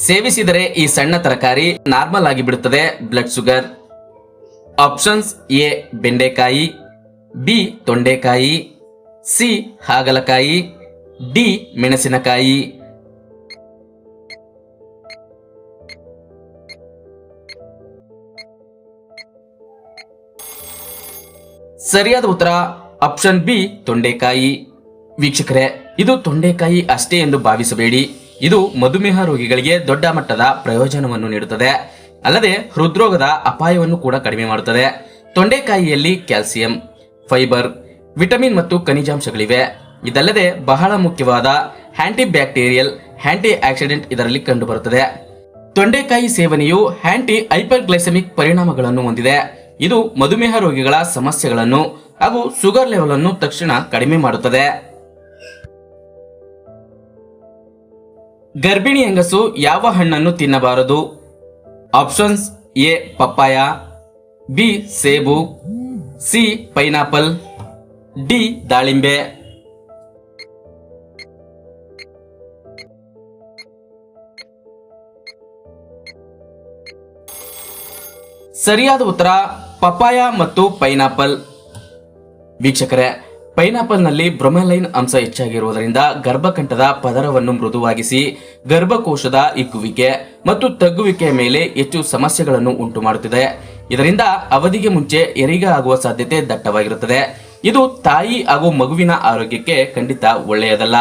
ಸೇವಿಸಿದರೆ ಈ ಸಣ್ಣ ತರಕಾರಿ ನಾರ್ಮಲ್ ಆಗಿ ಬಿಡುತ್ತದೆ ಬ್ಲಡ್ ಶುಗರ್. ಆಪ್ಷನ್ಸ್: ಎ ಬೆಂಡೆಕಾಯಿ, ಬಿ ತೊಂಡೆಕಾಯಿ, ಸಿ ಹಾಗಲಕಾಯಿ, ಡಿ ಮೆಣಸಿನಕಾಯಿ. ಸರಿಯಾದ ಉತ್ತರ ಆಪ್ಷನ್ ಬಿ ತೊಂಡೆಕಾಯಿ. ವೀಕ್ಷಕರೇ, ಇದು ತೊಂಡೆಕಾಯಿ ಅಷ್ಟೇ ಎಂದು ಭಾವಿಸಬೇಡಿ. ಇದು ಮಧುಮೇಹ ರೋಗಿಗಳಿಗೆ ದೊಡ್ಡ ಮಟ್ಟದ ಪ್ರಯೋಜನವನ್ನು ನೀಡುತ್ತದೆ. ಅಲ್ಲದೆ ಹೃದ್ರೋಗದ ಅಪಾಯವನ್ನು ಕೂಡ ಕಡಿಮೆ ಮಾಡುತ್ತದೆ. ತೊಂಡೆಕಾಯಿಯಲ್ಲಿ ಕ್ಯಾಲ್ಸಿಯಂ, ಫೈಬರ್, ವಿಟಮಿನ್ ಮತ್ತು ಖನಿಜಾಂಶಗಳಿವೆ. ಇದಲ್ಲದೆ ಬಹಳ ಮುಖ್ಯವಾದ ಆಂಟಿ ಬ್ಯಾಕ್ಟೀರಿಯಲ್, ಆಂಟಿ ಆಕ್ಸಿಡೆಂಟ್ ಇದರಲ್ಲಿ ಕಂಡುಬರುತ್ತದೆ. ತೊಂಡೆಕಾಯಿ ಸೇವನೆಯು ಆಂಟಿ ಹೈಪರ್ಗ್ಲೈಸೆಮಿಕ್ ಪರಿಣಾಮಗಳನ್ನು ಹೊಂದಿದೆ. ಇದು ಮಧುಮೇಹ ರೋಗಿಗಳ ಸಮಸ್ಯೆಗಳನ್ನು ಹಾಗೂ ಶುಗರ್ ಲೆವೆಲ್ ಅನ್ನು ತಕ್ಷಣ ಕಡಿಮೆ ಮಾಡುತ್ತದೆ. ಗರ್ಭಿಣಿ ಹೆಂಗಸು ಯಾವ ಹಣ್ಣನ್ನು ತಿನ್ನಬಾರದು? ಆಪ್ಷನ್ಸ್: ಎ ಪಪ್ಪಾಯ, ಬಿ ಸೇಬು, ಸಿ ಪೈನಾಪಲ್, ಡಿ ದಾಳಿಂಬೆ. ಸರಿಯಾದ ಉತ್ತರ ಪಪ್ಪಾಯ ಮತ್ತು ಪೈನಾಪಲ್. ವೀಕ್ಷಕರೇ, ಪೈನಾಪಲ್ ನಲ್ಲಿ ಬ್ರೊಮೆಲೈನ್ ಅಂಶ ಹೆಚ್ಚಾಗಿರುವುದರಿಂದ ಗರ್ಭಕಂಠದ ಪದರವನ್ನು ಮೃದುವಾಗಿಸಿ ಗರ್ಭಕೋಶದ ಹಿಗ್ಗುವಿಕೆ ಮತ್ತು ತಗ್ಗುವಿಕೆಯ ಮೇಲೆ ಹೆಚ್ಚು ಸಮಸ್ಯೆಗಳನ್ನು ಉಂಟು ಮಾಡುತ್ತಿದೆ. ಇದರಿಂದ ಅವಧಿಗೆ ಮುಂಚೆ ಹೆರಿಗೆ ಆಗುವ ಸಾಧ್ಯತೆ ದಟ್ಟವಾಗಿರುತ್ತದೆ. ಇದು ತಾಯಿ ಹಾಗೂ ಮಗುವಿನ ಆರೋಗ್ಯಕ್ಕೆ ಖಂಡಿತ ಒಳ್ಳೆಯದಲ್ಲ.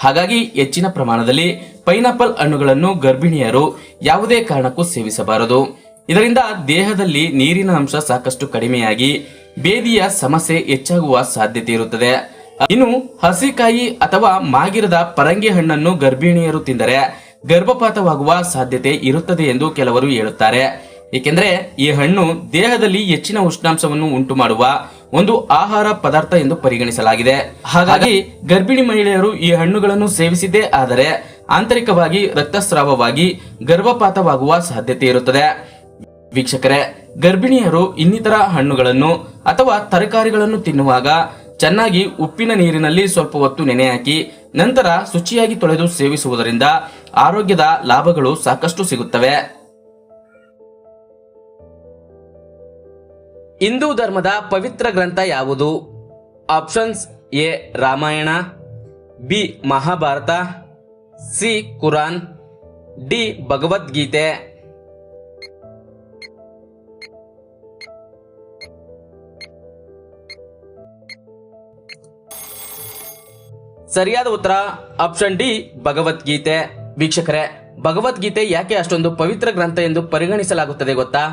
ಹಾಗಾಗಿ ಹೆಚ್ಚಿನ ಪ್ರಮಾಣದಲ್ಲಿ ಪೈನಾಪಲ್ ಹಣ್ಣುಗಳನ್ನು ಗರ್ಭಿಣಿಯರು ಯಾವುದೇ ಕಾರಣಕ್ಕೂ ಸೇವಿಸಬಾರದು. ಇದರಿಂದ ದೇಹದಲ್ಲಿ ನೀರಿನ ಅಂಶ ಸಾಕಷ್ಟು ಕಡಿಮೆಯಾಗಿ ಬೇದಿಯ ಸಮಸ್ಯೆ ಹೆಚ್ಚಾಗುವ ಸಾಧ್ಯತೆ ಇರುತ್ತದೆ. ಇನ್ನು ಹಸಿಕಾಯಿ ಅಥವಾ ಮಾಗಿರದ ಪರಂಗಿ ಹಣ್ಣನ್ನು ಗರ್ಭಿಣಿಯರು ತಿಂದರೆ ಗರ್ಭಪಾತವಾಗುವ ಸಾಧ್ಯತೆ ಇರುತ್ತದೆ ಎಂದು ಕೆಲವರು ಹೇಳುತ್ತಾರೆ. ಏಕೆಂದರೆ ಈ ಹಣ್ಣು ದೇಹದಲ್ಲಿ ಹೆಚ್ಚಿನ ಉಷ್ಣಾಂಶವನ್ನು ಉಂಟು ಮಾಡುವ ಒಂದು ಆಹಾರ ಪದಾರ್ಥ ಎಂದು ಪರಿಗಣಿಸಲಾಗಿದೆ. ಹಾಗಾಗಿ ಗರ್ಭಿಣಿ ಮಹಿಳೆಯರು ಈ ಹಣ್ಣುಗಳನ್ನು ಸೇವಿಸಿದ್ದೇ ಆದರೆ ಆಂತರಿಕವಾಗಿ ರಕ್ತಸ್ರಾವವಾಗಿ ಗರ್ಭಪಾತವಾಗುವ ಸಾಧ್ಯತೆ ಇರುತ್ತದೆ. ವೀಕ್ಷಕರೇ, ಗರ್ಭಿಣಿಯರು ಇನ್ನಿತರ ಹಣ್ಣುಗಳನ್ನು ಅಥವಾ ತರಕಾರಿಗಳನ್ನು ತಿನ್ನುವಾಗ ಚೆನ್ನಾಗಿ ಉಪ್ಪಿನ ನೀರಿನಲ್ಲಿ ಸ್ವಲ್ಪ ಹೊತ್ತು ನೆನೆ ಹಾಕಿ ನಂತರ ಶುಚಿಯಾಗಿ ತೊಳೆದು ಸೇವಿಸುವುದರಿಂದ ಆರೋಗ್ಯದ ಲಾಭಗಳು ಸಾಕಷ್ಟು ಸಿಗುತ್ತವೆ. ಹಿಂದೂ ಧರ್ಮದ ಪವಿತ್ರ ಗ್ರಂಥ ಯಾವುದು? Options: A Ramayana, B Mahabharata, C Quran, D Bhagavad Gita. ಸರಿಯಾದ ಉತ್ತರ ಆಪ್ಷನ್ ಡಿ ಭಗವದ್ಗೀತೆ. ವೀಕ್ಷಕರೇ, ಭಗವದ್ಗೀತೆ ಯಾಕೆ ಅಷ್ಟೊಂದು ಪವಿತ್ರ ಗ್ರಂಥ ಎಂದು ಪರಿಗಣಿಸಲಾಗುತ್ತದೆ ಗೊತ್ತಾ?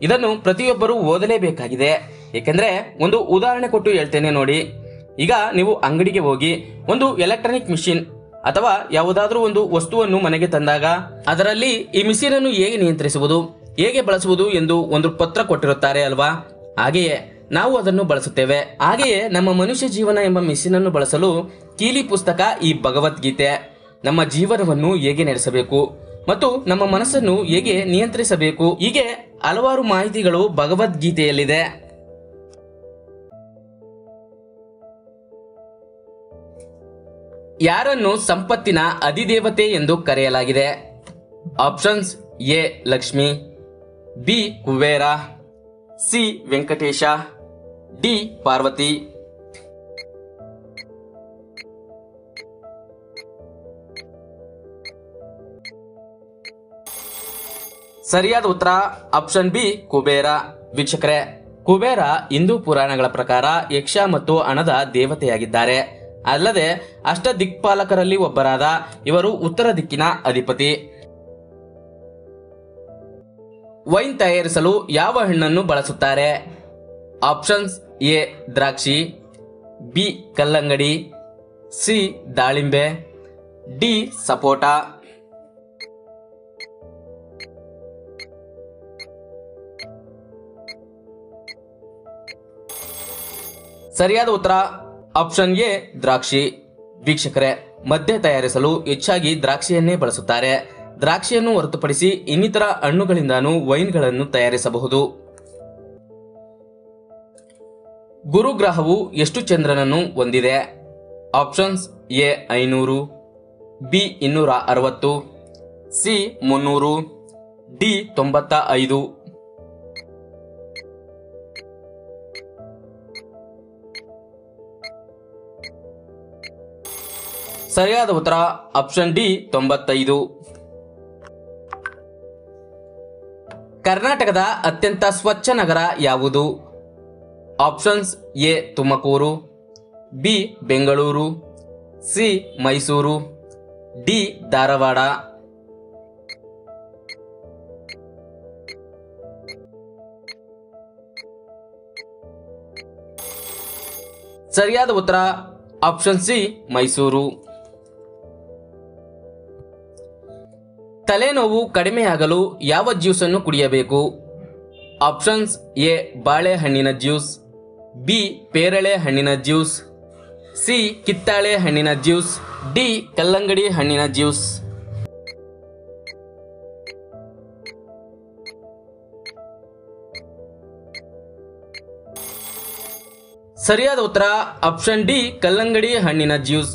ಇದನ್ನು ಪ್ರತಿಯೊಬ್ಬರೂ ಓದಲೇಬೇಕಾಗಿದೆ. ಏಕೆಂದ್ರೆ ಒಂದು ಉದಾಹರಣೆ ಕೊಟ್ಟು ಹೇಳ್ತೇನೆ ನೋಡಿ. ಈಗ ನೀವು ಅಂಗಡಿಗೆ ಹೋಗಿ ಒಂದು ಎಲೆಕ್ಟ್ರಾನಿಕ್ ಮಿಷಿನ್ ಅಥವಾ ಯಾವುದಾದ್ರೂ ಒಂದು ವಸ್ತುವನ್ನು ಮನೆಗೆ ತಂದಾಗ ಅದರಲ್ಲಿ ಈ ಮಿಷಿನ್ ಅನ್ನು ಹೇಗೆ ನಿಯಂತ್ರಿಸುವುದು, ಹೇಗೆ ಬಳಸುವುದು ಎಂದು ಒಂದು ಪತ್ರ ಕೊಟ್ಟಿರುತ್ತಾರೆ ಅಲ್ವಾ? ಹಾಗೆಯೇ ನಾವು ಅದನ್ನು ಬಳಸುತ್ತೇವೆ. ಹಾಗೆಯೇ ನಮ್ಮ ಮನುಷ್ಯ ಜೀವನ ಎಂಬ ಮಿಷಿನ್ ಅನ್ನು ಬಳಸಲು ಕೀಲಿ ಪುಸ್ತಕ ಈ ಭಗವದ್ಗೀತೆ ನಮ್ಮ ಜೀವನವನ್ನು ಹೇಗೆ ನಡೆಸಬೇಕು ಮತ್ತು ನಮ್ಮ ಮನಸ್ಸನ್ನು ಹೇಗೆ ನಿಯಂತ್ರಿಸಬೇಕು, ಹೀಗೆ ಹಲವಾರು ಮಾಹಿತಿಗಳು ಭಗವದ್ಗೀತೆಯಲ್ಲಿದೆ. ಯಾರನ್ನು ಸಂಪತ್ತಿನ ಅಧಿದೇವತೆ ಎಂದು ಕರೆಯಲಾಗಿದೆ? Options: A Lakshmi, B Kubera, C Venkatesha, D Parvati. ಸರಿಯಾದ ಉತ್ತರ ಆಪ್ಷನ್ ಬಿ ಕುಬೇರ. ವೀಕ್ಷಕರೇ, ಕುಬೇರ ಹಿಂದೂ ಪುರಾಣಗಳ ಪ್ರಕಾರ ಯಕ್ಷ ಮತ್ತು ಹಣದ ದೇವತೆಯಾಗಿದ್ದಾರೆ. ಅಲ್ಲದೆ ಅಷ್ಟ ದಿಕ್ಪಾಲಕರಲ್ಲಿ ಒಬ್ಬರಾದ ಇವರು ಉತ್ತರ ದಿಕ್ಕಿನ ಅಧಿಪತಿ. ವೈನ್ ತಯಾರಿಸಲು ಯಾವ ಹಣ್ಣನ್ನು ಬಳಸುತ್ತಾರೆ? ಆಪ್ಷನ್ಸ್: ಎ ದ್ರಾಕ್ಷಿ, ಬಿ ಕಲ್ಲಂಗಡಿ, ಸಿ ದಾಳಿಂಬೆ, ಡಿ ಸಪೋಟ. ಸರಿಯಾದ ಉತ್ತರ ಆಪ್ಷನ್ ಎ ದ್ರಾಕ್ಷಿ. ವೀಕ್ಷಕರೇ, ಮದ್ಯ ತಯಾರಿಸಲು ಹೆಚ್ಚಾಗಿ ದ್ರಾಕ್ಷಿಯನ್ನೇ ಬಳಸುತ್ತಾರೆ. ದ್ರಾಕ್ಷಿಯನ್ನು ಹೊರತುಪಡಿಸಿ ಇನ್ನಿತರ ಹಣ್ಣುಗಳಿಂದಾನು ವೈನ್ಗಳನ್ನು ತಯಾರಿಸಬಹುದು. ಗುರುಗ್ರಹವು ಎಷ್ಟು ಚಂದ್ರನನ್ನು ಹೊಂದಿದೆ? Options: A 500, B 260, C 300, D 95. ಸರಿಯಾದ ಉತ್ತರ ಆಪ್ಷನ್ ಡಿ 95. ಕರ್ನಾಟಕದ ಅತ್ಯಂತ ಸ್ವಚ್ಛ ನಗರ ಯಾವುದು? Options A Tumakuru, B Bengaluru, C Mysuru, D Dharwad. ಸರಿಯಾದ ಉತ್ತರ ಆಪ್ಷನ್ ಸಿ ಮೈಸೂರು. ತಲೆನೋವು ಕಡಿಮೆಯಾಗಲು ಯಾವ ಜ್ಯೂಸ್ ಅನ್ನು ಕುಡಿಯಬೇಕು? ಆಪ್ಷನ್ಸ್ ಎ ಬಾಳೆಹಣ್ಣಿನ ಜ್ಯೂಸ್, ಬಿ ಪೇರಳೆ ಹಣ್ಣಿನ ಜ್ಯೂಸ್, ಸಿ ಕಿತ್ತಾಳೆ ಹಣ್ಣಿನ ಜ್ಯೂಸ್, ಡಿ ಕಲ್ಲಂಗಡಿ ಹಣ್ಣಿನ ಜ್ಯೂಸ್. ಸರಿಯಾದ ಉತ್ತರ ಆಪ್ಷನ್ ಡಿ ಕಲ್ಲಂಗಡಿ ಹಣ್ಣಿನ ಜ್ಯೂಸ್.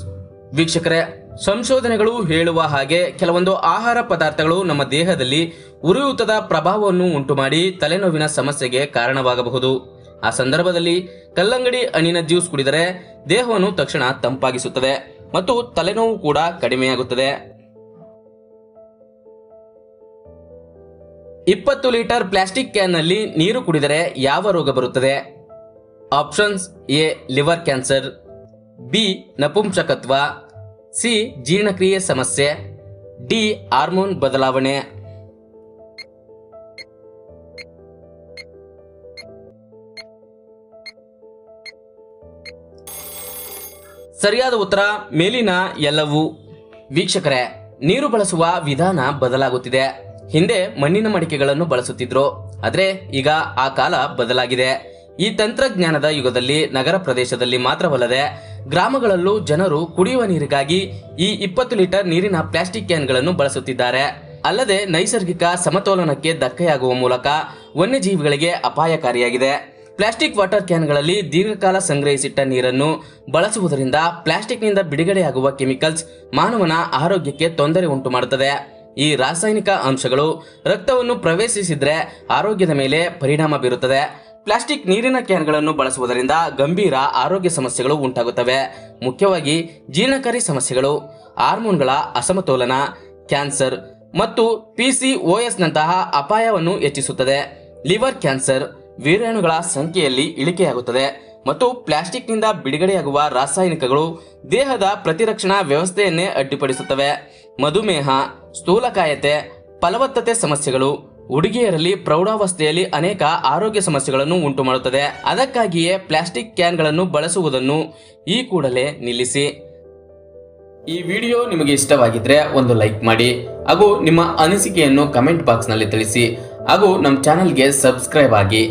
ವೀಕ್ಷಕರೇ, ಸಂಶೋಧನೆಗಳು ಹೇಳುವ ಹಾಗೆ ಕೆಲವೊಂದು ಆಹಾರ ಪದಾರ್ಥಗಳು ನಮ್ಮ ದೇಹದಲ್ಲಿ ಉರಿಯೂತದ ಪ್ರಭಾವವನ್ನು ಉಂಟುಮಾಡಿ ತಲೆನೋವಿನ ಸಮಸ್ಯೆಗೆ ಕಾರಣವಾಗಬಹುದು. ಆ ಸಂದರ್ಭದಲ್ಲಿ ಕಲ್ಲಂಗಡಿ ಹಣ್ಣಿನ ಜ್ಯೂಸ್ ಕುಡಿದರೆ ದೇಹವನ್ನು ತಕ್ಷಣ ತಂಪಾಗಿಸುತ್ತದೆ ಮತ್ತು ತಲೆನೋವು ಕೂಡ ಕಡಿಮೆಯಾಗುತ್ತದೆ. 20 ಲೀಟರ್ ಪ್ಲಾಸ್ಟಿಕ್ ಕ್ಯಾನ್ ನಲ್ಲಿ ನೀರು ಕುಡಿದರೆ ಯಾವ ರೋಗ ಬರುತ್ತದೆ? Options A liver cancer, B ನಪುಂಸಕತ್ವ, ಸಿ ಜೀರ್ಣಕ್ರಿಯೆ ಸಮಸ್ಯೆ, ಡಿ ಹಾರ್ಮೋನ್ ಬದಲಾವಣೆ. ಸರಿಯಾದ ಉತ್ತರ ಮೇಲಿನ ಎಲ್ಲವೂ. ವೀಕ್ಷಕರೇ, ನೀರು ಬಳಸುವ ವಿಧಾನ ಬದಲಾಗುತ್ತಿದೆ. ಹಿಂದೆ ಮಣ್ಣಿನ ಮಡಿಕೆಗಳನ್ನು ಬಳಸುತ್ತಿದ್ರು, ಆದ್ರೆ ಈಗ ಆ ಕಾಲ ಬದಲಾಗಿದೆ. ಈ ತಂತ್ರಜ್ಞಾನದ ಯುಗದಲ್ಲಿ ನಗರ ಪ್ರದೇಶದಲ್ಲಿ ಮಾತ್ರವಲ್ಲದೆ ಗ್ರಾಮಗಳಲ್ಲೂ ಜನರು ಕುಡಿಯುವ ನೀರಿಗಾಗಿ ಈ 20 ಲೀಟರ್ ನೀರಿನ ಪ್ಲಾಸ್ಟಿಕ್ ಕ್ಯಾನ್ಗಳನ್ನು ಬಳಸುತ್ತಿದ್ದಾರೆ. ಅಲ್ಲದೆ ನೈಸರ್ಗಿಕ ಸಮತೋಲನಕ್ಕೆ ಧಕ್ಕೆಯಾಗುವ ಮೂಲಕ ವನ್ಯಜೀವಿಗಳಿಗೆ ಅಪಾಯಕಾರಿಯಾಗಿದೆ. ಪ್ಲಾಸ್ಟಿಕ್ ವಾಟರ್ ಕ್ಯಾನ್ಗಳಲ್ಲಿ ದೀರ್ಘಕಾಲ ಸಂಗ್ರಹಿಸಿಟ್ಟ ನೀರನ್ನು ಬಳಸುವುದರಿಂದ ಪ್ಲಾಸ್ಟಿಕ್ನಿಂದ ಬಿಡುಗಡೆಯಾಗುವ ಕೆಮಿಕಲ್ಸ್ ಮಾನವನ ಆರೋಗ್ಯಕ್ಕೆ ತೊಂದರೆ ಉಂಟು ಮಾಡುತ್ತದೆ. ಈ ರಾಸಾಯನಿಕ ಅಂಶಗಳು ರಕ್ತವನ್ನು ಪ್ರವೇಶಿಸಿದ್ರೆ ಆರೋಗ್ಯದ ಮೇಲೆ ಪರಿಣಾಮ ಬೀರುತ್ತದೆ. ಪ್ಲಾಸ್ಟಿಕ್ ನೀರಿನ ಕ್ಯಾನ್ಗಳನ್ನು ಬಳಸುವುದರಿಂದ ಗಂಭೀರ ಆರೋಗ್ಯ ಸಮಸ್ಯೆಗಳು ಉಂಟಾಗುತ್ತವೆ. ಮುಖ್ಯವಾಗಿ ಜೀರ್ಣಕಾರಿ ಸಮಸ್ಯೆಗಳು, ಹಾರ್ಮೋನ್ಗಳ ಅಸಮತೋಲನ, ಕ್ಯಾನ್ಸರ್ ಮತ್ತು PCOS ನಂತಹ ಅಪಾಯವನ್ನು ಹೆಚ್ಚಿಸುತ್ತದೆ. ಲಿವರ್ ಕ್ಯಾನ್ಸರ್, ವೀರ್ಯಾಣುಗಳ ಸಂಖ್ಯೆಯಲ್ಲಿ ಇಳಿಕೆಯಾಗುತ್ತದೆ ಮತ್ತು ಪ್ಲಾಸ್ಟಿಕ್ನಿಂದ ಬಿಡುಗಡೆಯಾಗುವ ರಾಸಾಯನಿಕಗಳು ದೇಹದ ಪ್ರತಿರಕ್ಷಣಾ ವ್ಯವಸ್ಥೆಯನ್ನೇ ಅಡ್ಡಿಪಡಿಸುತ್ತವೆ. ಮಧುಮೇಹ, ಸ್ಥೂಲಕಾಯತೆ, ಫಲವತ್ತತೆ ಸಮಸ್ಯೆಗಳು, ಹುಡುಗಿಯರಲ್ಲಿ ಪ್ರೌಢಾವಸ್ಥೆಯಲ್ಲಿ ಅನೇಕ ಆರೋಗ್ಯ ಸಮಸ್ಯೆಗಳನ್ನು ಉಂಟು ಮಾಡುತ್ತದೆ. ಅದಕ್ಕಾಗಿಯೇ ಪ್ಲಾಸ್ಟಿಕ್ ಕ್ಯಾನ್ಗಳನ್ನು ಬಳಸುವುದನ್ನು ಈ ಕೂಡಲೇ ನಿಲ್ಲಿಸಿ. ಈ ವಿಡಿಯೋ ನಿಮಗೆ ಇಷ್ಟವಾಗಿದ್ರೆ ಒಂದು ಲೈಕ್ ಮಾಡಿ ಹಾಗೂ ನಿಮ್ಮ ಅನಿಸಿಕೆಯನ್ನು ಕಮೆಂಟ್ ಬಾಕ್ಸ್ ನಲ್ಲಿ ತಿಳಿಸಿ ಹಾಗೂ ನಮ್ಮ ಚಾನೆಲ್ಗೆ ಸಬ್ಸ್ಕ್ರೈಬ್ ಆಗಿ.